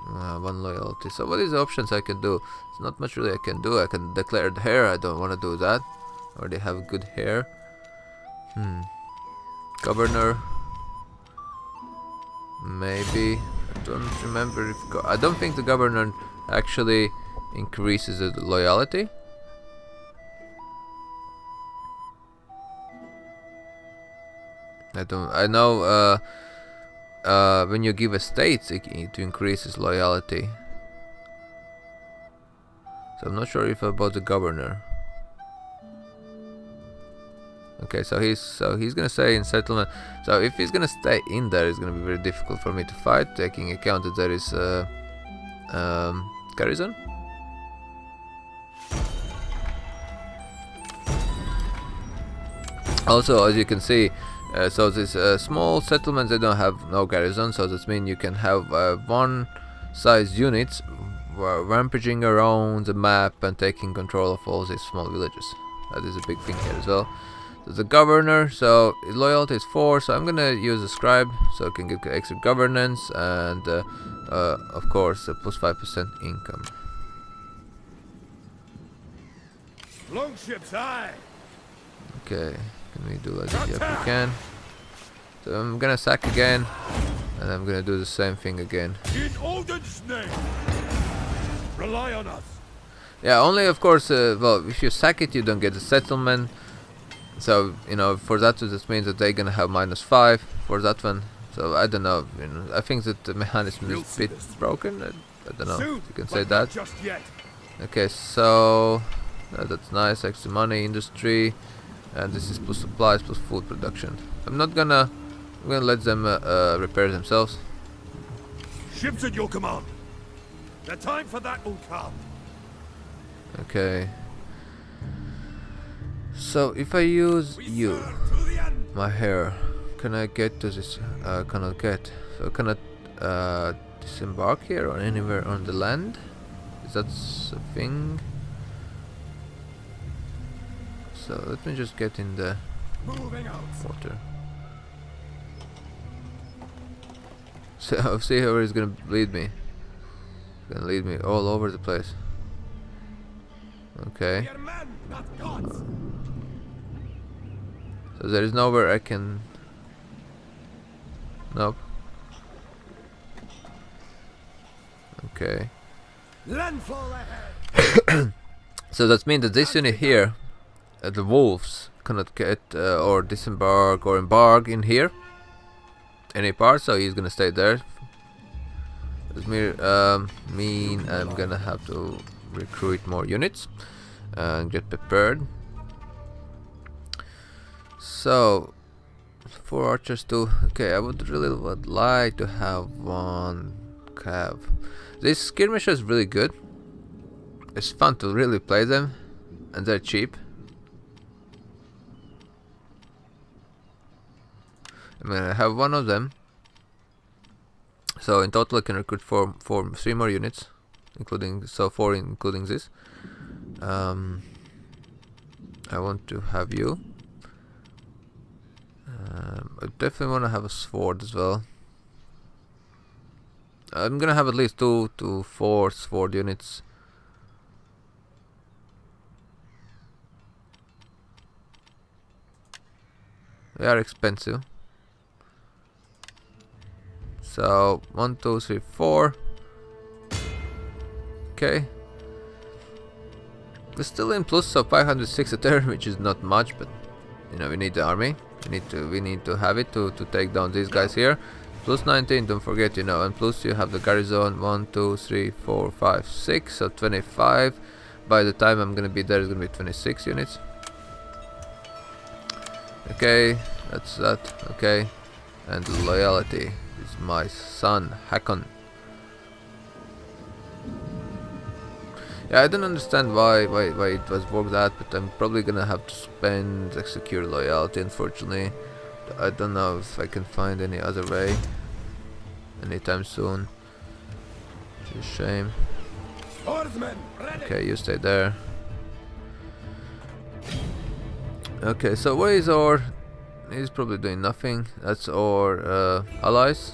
One loyalty. So what is the options I can do? It's not much really I can do. I can declare the hair. I don't want to do that. I already have good hair. Governor. Maybe. I don't remember if... I don't think the governor actually increases the loyalty. I know when you give a state, it increases loyalty. So I'm not sure if about the governor. Okay, so he's gonna stay in settlement. So if he's gonna stay in there, it's gonna be very difficult for me to fight, taking account that there is garrison. Also, as you can see, so these small settlements, they don't have no garrison, so that means you can have one size units rampaging around the map and taking control of all these small villages. That is a big thing here as well. The governor, so his loyalty is 4, so I'm gonna use a scribe, so I can get extra governance and of course plus 5% income. Longships high. Okay, can we do as if we can? So I'm gonna sack again, and I'm gonna do the same thing again. In Odin's name, rely on us. Yeah, only of course. Well, if you sack it, you don't get a settlement. So, you know, for that this means that they're gonna have -5 for that one. So I don't know, you know, I think that the mechanism is a bit broken. I don't know, you can say that. Okay, so that's nice, extra money, industry, and this is plus supplies plus food production. I'm gonna let them repair themselves. Ships at your command. The time for that will come. Okay. So if I use you, my hair, can I get to this? Cannot get. So can I disembark here or anywhere on the land? Is that a thing? So let me just get in the water. So see where it's gonna lead me. It's gonna lead me all over the place. Okay. So there is nowhere I can... Nope. Okay. So that means that this unit here, the wolves, cannot get or disembark or embark in here any part, so he's gonna stay there. Does mean I'm gonna have to recruit more units and get prepared. So 4 archers too. Okay, I would like to have one cav. This skirmisher is really good. It's fun to really play them, and they're cheap. I'm gonna have one of them. So in total I can recruit 3 more units, including 4 including this. I want to have you. I definitely want to have a sword as well. I'm gonna have at least 2 to 4 sword units. They are expensive. So 1, 2, 3, 4. Okay. We're still in plus of 506 a turn, which is not much, but you know we need the army. We need to have it to take down these guys here. Plus 19, don't forget, you know, and plus you have the garrison 1, 2, 3, 4, 5, 6, so 25. By the time I'm gonna be there, it's gonna be 26 units. Okay, that's that. Okay, and loyalty is my son Hakon. Yeah, I don't understand why it was worked that, but I'm probably gonna have to spend secure loyalty, unfortunately. I don't know if I can find any other way anytime soon. It's a shame. Okay, you stay there. Okay, so where is our... He's probably doing nothing. That's our allies.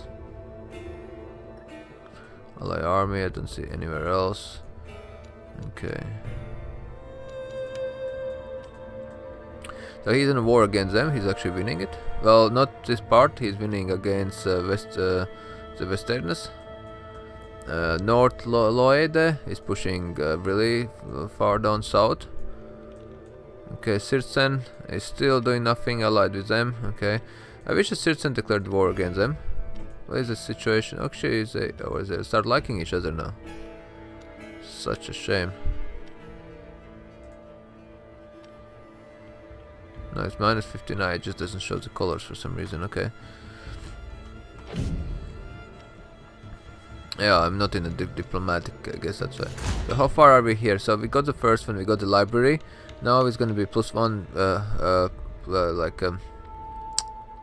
Ally army, I don't see anywhere else. Okay. So he's in a war against them. He's actually winning it. Well, not this part. He's winning against the Westerners. North Loede is pushing really far down south. Okay, Sirtsen is still doing nothing, allied with them. Okay, I wish Sirtsen declared war against them. What is the situation? Actually, is they start liking each other now? Such a shame. No, it's minus 59. It just doesn't show the colors for some reason. Okay. Yeah, I'm not in a diplomatic. I guess that's why. So how far are we here? So we got the first one. We got the library. Now it's gonna be +1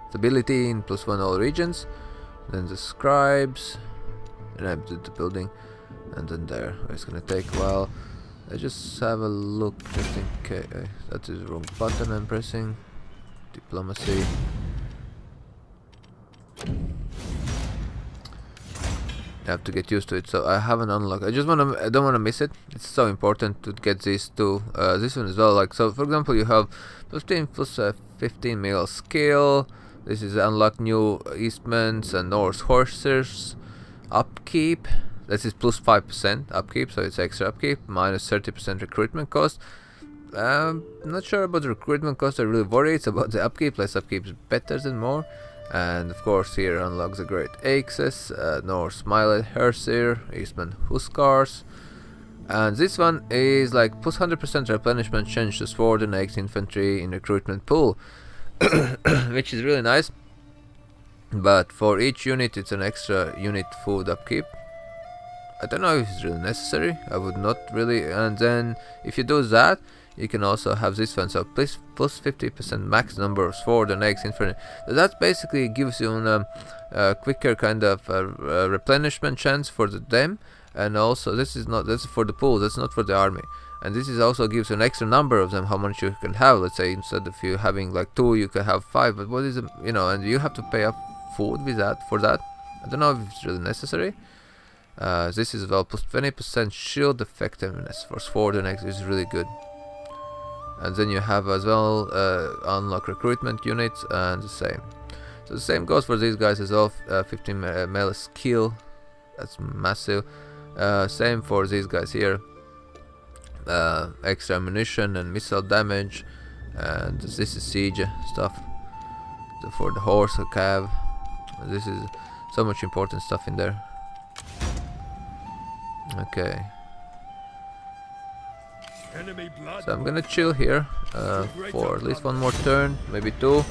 stability in +1 all regions. Then the scribes, and I did the building, and then there. It's gonna take a while. I just have a look just in case. That is the wrong button I'm pressing. Diplomacy. I have to get used to it, so I haven't unlocked. I don't wanna miss it. It's so important to get these two. This one as well. Like so, for example, you have +15 plus 15 male skill. This is unlock new Eastmans and Norse horses. Upkeep. This is +5% upkeep, so it's extra upkeep. Minus 30% recruitment cost. Not sure about the recruitment cost. I really worry. It's about the upkeep. Less upkeep is better than more. And of course here unlocks the Great Axes, Norse Smiled Hersir, Eastman Huskars. And this one is like +100% replenishment change to sword and axe infantry in recruitment pool. Which is really nice. But for each unit it's an extra unit food upkeep. I don't know if it's really necessary. I would not really. And then if you do that, you can also have this one. So plus 50% max number of sword and eggs infantry. So that basically gives you a quicker kind of replenishment chance for them. And also that's for the pool. That's not for the army. And this is also gives you an extra number of them. How much you can have. Let's say instead of you having like 2, you can have 5. But what is it? You know, and you have to pay up food with that for that. I don't know if it's really necessary. This is well plus 20% shield effectiveness for sword and eggs is really good. And then you have as well unlock recruitment units and the same. So the same goes for these guys as well. 15 melee skill, that's massive. Same for these guys here. Extra ammunition and missile damage, and this is siege stuff. For the horse, a cav. This is so much important stuff in there. Okay. So I'm gonna chill here for at least one more turn, maybe 2.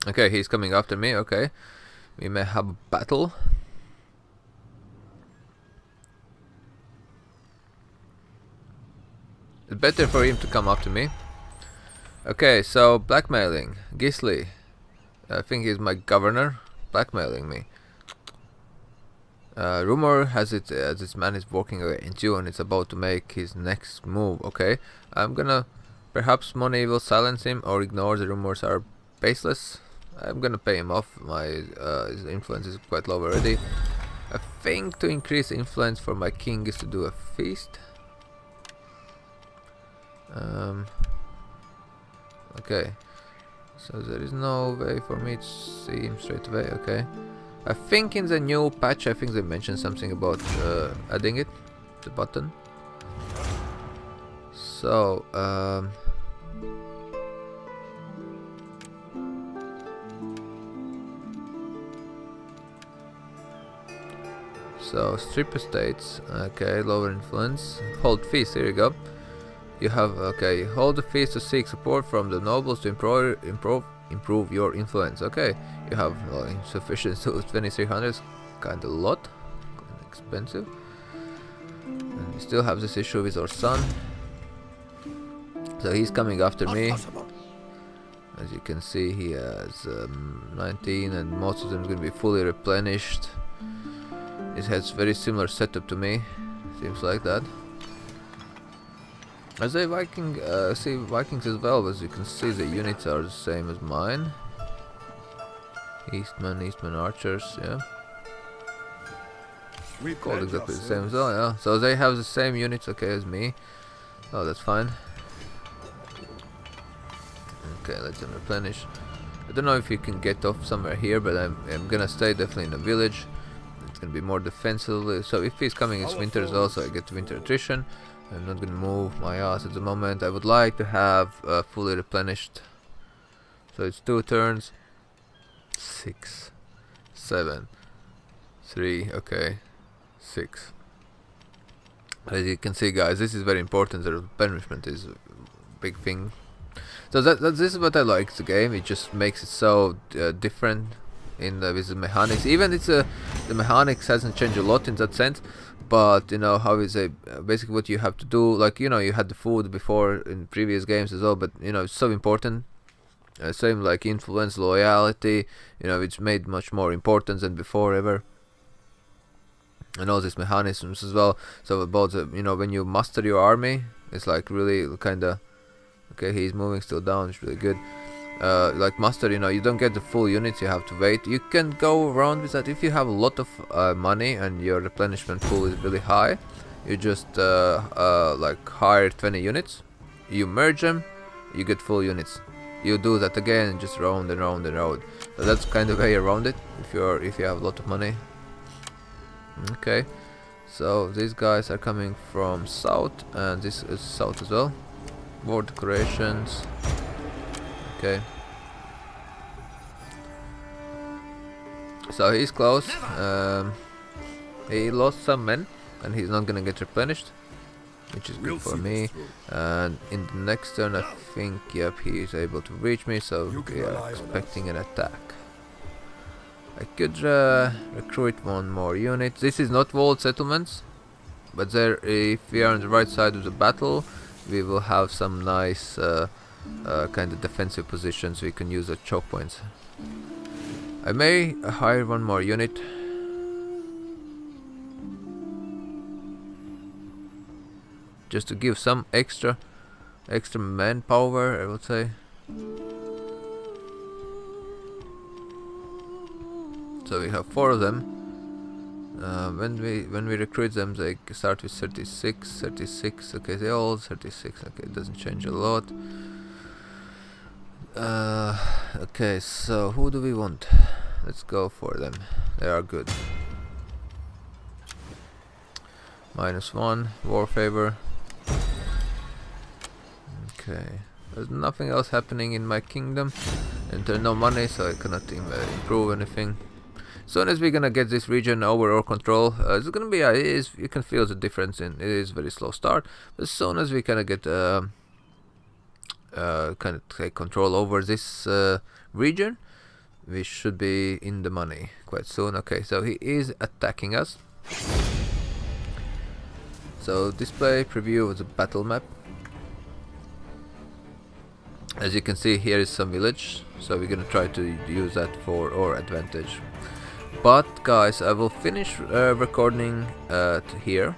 Okay, he's coming after me. Okay, we may have a battle. It's better for him to come after me. Okay, so blackmailing. Gisli. I think he's my governor. Blackmailing me. Rumor has it this man is working against you and it's about to make his next move. Okay, I'm gonna... Perhaps money will silence him or ignore the rumors are baseless. I'm gonna pay him off. My his influence is quite low already. I think to increase influence for my king is to do a feast. Okay, so there is no way for me to see him straight away. Okay, I think in the new patch, I think they mentioned something about adding it, the button. So so strip estates. Okay, lower influence. Hold feast. Here you go. You have, okay, hold the feast to seek support from the nobles to improve your influence. Okay, you have insufficient to 2300, kind of a lot, kind of expensive. And we still have this issue with our son. So he's coming after me. As you can see, he has 19 and most of them are going to be fully replenished. It has very similar setup to me, seems like that. As a Viking, see Vikings as well, as you can see the units are the same as mine. Eastman archers, yeah. We Called exactly the same as well, yeah. So they have the same units, okay, as me. Oh, that's fine. Okay, let them replenish. I don't know if you can get off somewhere here, but I'm gonna stay definitely in the village. It's gonna be more defensive. So if he's coming, it's winter as well, so I get winter attrition. I'm not gonna move my ass at the moment. I would like to have fully replenished. So it's 2 turns. 6, 7, 3, okay, 6. As you can see, guys, this is very important. The replenishment is a big thing. So this is what I like the game. It just makes it so different in with the mechanics. Even it's the mechanics hasn't changed a lot in that sense. But you know how is basically what you have to do. Like, you know, you had the food before in previous games as well, but you know it's so important. Same like influence, loyalty. You know, it's made much more important than before ever. And all these mechanisms as well. So about the, you know, when you master your army, it's like really kind of okay. He's moving still down. It's really good. Like master, you know, you don't get the full units, you have to wait. You can go around with that if you have a lot of money and your replenishment pool is really high. You just like hire 20 units, you merge them, you get full units. You do that again and just round and round and round. So that's kind of way around it if you have a lot of money. Okay, so these guys are coming from south and this is south as well. War decorations. Okay. So he's close. He lost some men and he's not gonna get replenished, which is good for me. And in the next turn I think, yep, he is able to reach me, so we are expecting an attack. I could recruit one more unit. This is not walled settlements, but there, if we are on the right side of the battle, we will have some nice kind of defensive positions. We can use the choke points. I may hire one more unit. Just to give some extra manpower, I would say. So we have 4 of them. When we recruit them, they start with 36. Okay, they all 36. Okay, it doesn't change a lot. Okay, so who do we want? Let's go for them. They are good. -1 war favor. Okay, there's nothing else happening in my kingdom, and there's no money, so I cannot improve anything. As soon as we're gonna get this region over our control, it's gonna be it is, you can feel the difference in it is very slow start, but as soon as we kind of get kind of take control over this region, we should be in the money quite soon. Okay, so he is attacking us. So display preview of the battle map. As you can see, here is some village, so we're gonna try to use that for our advantage. But guys, I will finish recording here,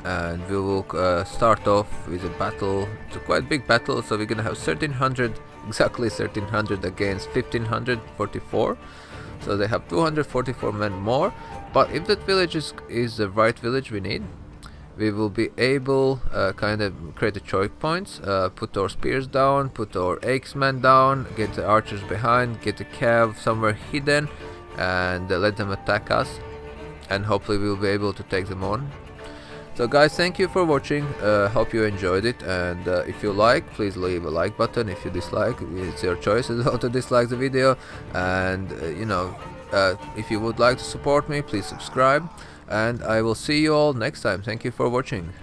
and we will start off with a battle. It's a quite big battle, so we're gonna have 1300, exactly 1300 against 1544. So they have 244 men more. But if that village is the right village we need, we will be able kind of create the choke points, put our spears down, put our axemen down, get the archers behind, get the cav somewhere hidden, and let them attack us, and hopefully we'll be able to take them on. So guys, thank you for watching. Hope you enjoyed it, and if you like, please leave a like button. If you dislike, it's your choice as well to dislike the video. And you know, if you would like to support me, please subscribe, and I will see you all next time. Thank you for watching.